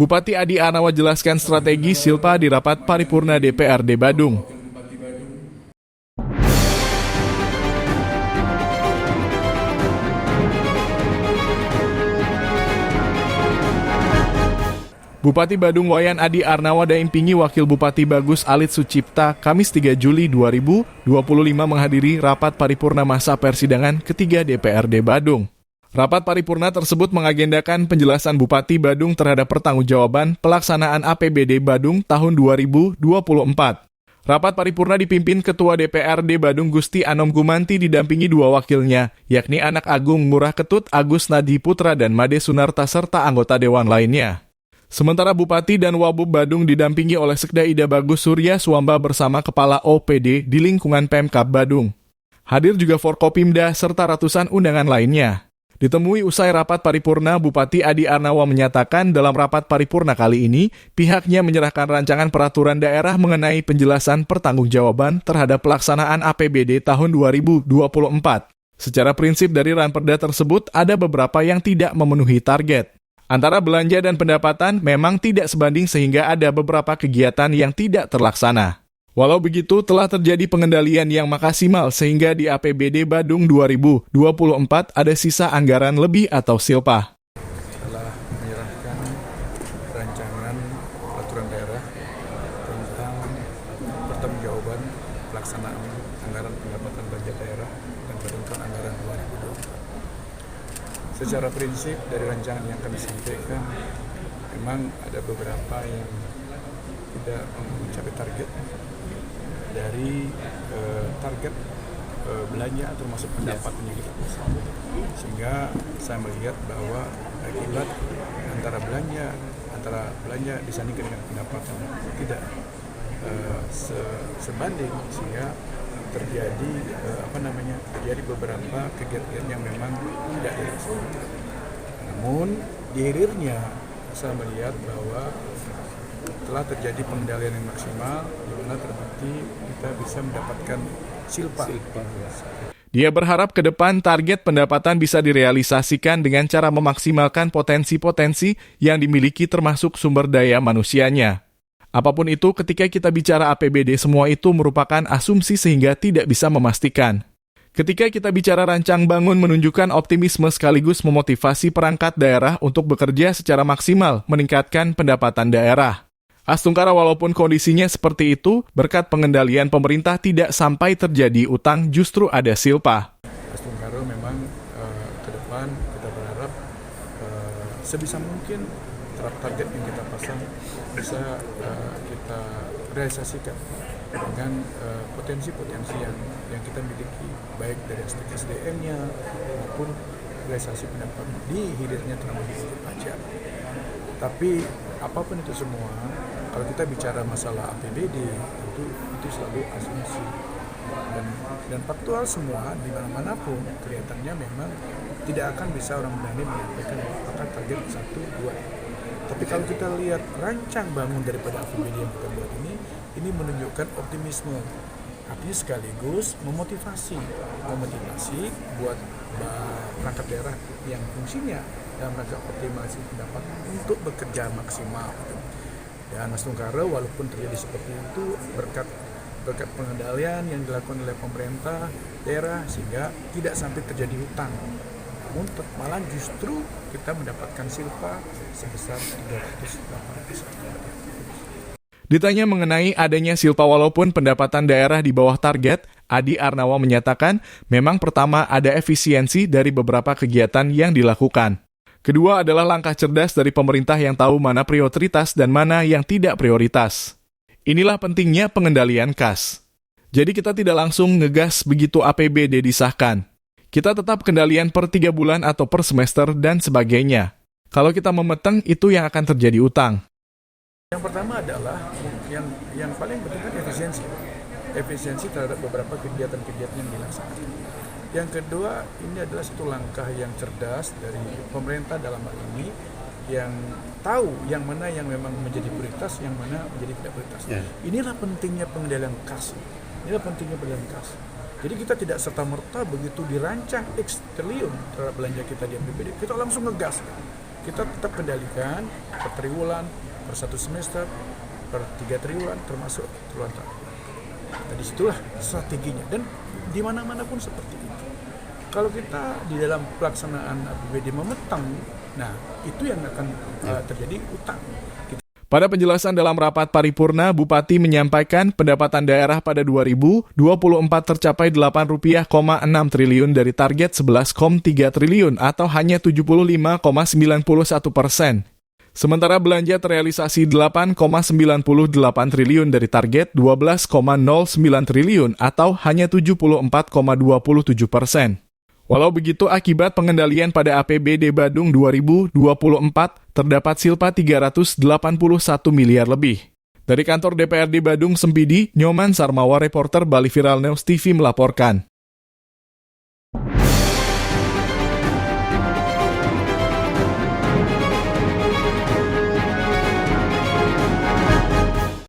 Bupati Adi Arnawa jelaskan strategi Silpa di rapat paripurna DPRD Badung. Bupati Badung Wayan Adi Arnawa daimpingi Wakil Bupati Bagus Alit Sucipta Kamis 3 Juli 2025 menghadiri rapat paripurna masa persidangan ketiga DPRD Badung. Rapat paripurna tersebut mengagendakan penjelasan Bupati Badung terhadap pertanggungjawaban pelaksanaan APBD Badung tahun 2024. Rapat paripurna dipimpin Ketua DPRD Badung Gusti Anom Gumanti didampingi dua wakilnya, yakni Anak Agung Murah Ketut Agus Nadi Putra dan Made Sunarta serta anggota dewan lainnya. Sementara Bupati dan Wabub Badung didampingi oleh Sekda Ida Bagus Surya Suamba bersama Kepala OPD di lingkungan Pemkab Badung. Hadir juga Forkopimda serta ratusan undangan lainnya. Ditemui usai rapat paripurna, Bupati Adi Arnawa menyatakan dalam rapat paripurna kali ini, pihaknya menyerahkan rancangan peraturan daerah mengenai penjelasan pertanggungjawaban terhadap pelaksanaan APBD tahun 2024. Secara prinsip dari ranperda tersebut, ada beberapa yang tidak memenuhi target. Antara belanja dan pendapatan memang tidak sebanding sehingga ada beberapa kegiatan yang tidak terlaksana. Walau begitu, telah terjadi pengendalian yang maksimal sehingga di APBD Badung 2024 ada sisa anggaran lebih atau silpa. Telah menyerahkan rancangan peraturan daerah tentang pertanggungjawaban pelaksanaan anggaran pendapatan belanja daerah dan peruntukan anggaran 2024. Secara prinsip dari rancangan yang kami sampaikan, memang ada beberapa yang tidak mencapai target dari target belanja atau masuk pendapatan yang kita pasang. Sehingga saya melihat bahwa akibat antara belanja disandingkan dengan pendapatan tidak sebanding, sehingga terjadi terjadi beberapa kegiatan yang memang tidak dilaksanakan. Namun di hilirnya saya melihat bahwa telah terjadi pengendalian yang maksimal, di mana terbukti kita bisa mendapatkan silpa. Dia berharap ke depan target pendapatan bisa direalisasikan dengan cara memaksimalkan potensi-potensi yang dimiliki termasuk sumber daya manusianya. Apapun itu, ketika kita bicara APBD, semua itu merupakan asumsi sehingga tidak bisa memastikan. Ketika kita bicara rancang bangun menunjukkan optimisme sekaligus memotivasi perangkat daerah untuk bekerja secara maksimal, meningkatkan pendapatan daerah. Astungkara walaupun kondisinya seperti itu, berkat pengendalian pemerintah tidak sampai terjadi utang, justru ada silpa. Astungkara memang ke depan kita berharap sebisa mungkin target yang kita pasang bisa kita realisasikan dengan potensi-potensi yang kita miliki, baik dari aspek SDM-nya maupun realisasi pendapatan di hilirnya termasuk di pajak. Tapi apapun itu semua, kalau kita bicara masalah APBD, tentu itu selalu asumsi dan faktual semua di mana-manapun kelihatannya memang tidak akan bisa orang berani menyampaikan apakah target 1, 2. Tapi kalau kita lihat rancang bangun daripada APBD yang kita buat ini menunjukkan optimisme. Artinya sekaligus memotivasi buat perangkat daerah yang fungsinya dalam rangka optimasi pendapatan untuk bekerja maksimal. Dan Mas Tungkara walaupun terjadi seperti itu berkat pengendalian yang dilakukan oleh pemerintah daerah sehingga tidak sampai terjadi hutang. Namun malah justru kita mendapatkan silpa sebesar 300. Ditanya mengenai adanya silpa walaupun pendapatan daerah di bawah target, Adi Arnawa menyatakan memang pertama ada efisiensi dari beberapa kegiatan yang dilakukan. Kedua adalah langkah cerdas dari pemerintah yang tahu mana prioritas dan mana yang tidak prioritas. Inilah pentingnya pengendalian kas. Jadi kita tidak langsung ngegas begitu APBD disahkan. Kita tetap kendalian per 3 bulan atau per semester dan sebagainya. Kalau kita memeteng, itu yang akan terjadi utang. Yang pertama adalah, yang paling penting kan efisiensi. Efisiensi terhadap beberapa kegiatan-kegiatan yang dilaksanakan. Yang kedua, ini adalah satu langkah yang cerdas dari pemerintah dalam hal ini, yang tahu yang mana yang memang menjadi prioritas, yang mana menjadi tidak prioritas. Inilah pentingnya pengendalian kas. Jadi kita tidak serta-merta begitu dirancang X triliun terhadap belanja kita di APBD, kita langsung ngegas. kita tetap kendalikan per triwulan, per 1 semester, per 3 triwulan, termasuk triwulan terakhir. Nah, disitulah strateginya, dan di mana-mana pun seperti itu. Kalau kita di dalam pelaksanaan APBD memetang, nah itu yang akan terjadi utang. Pada penjelasan dalam rapat paripurna, Bupati menyampaikan pendapatan daerah pada 2024 tercapai Rp8,6 triliun dari target 11,3 triliun atau hanya 75,91%. Sementara belanja terrealisasi 8,98 triliun dari target 12,09 triliun atau hanya 74,27%. Walau begitu, akibat pengendalian pada APBD Badung 2024, terdapat silpa 381 miliar lebih. Dari kantor DPRD Badung Sempidi, Nyoman Sarmawa, reporter Bali Viral News TV melaporkan.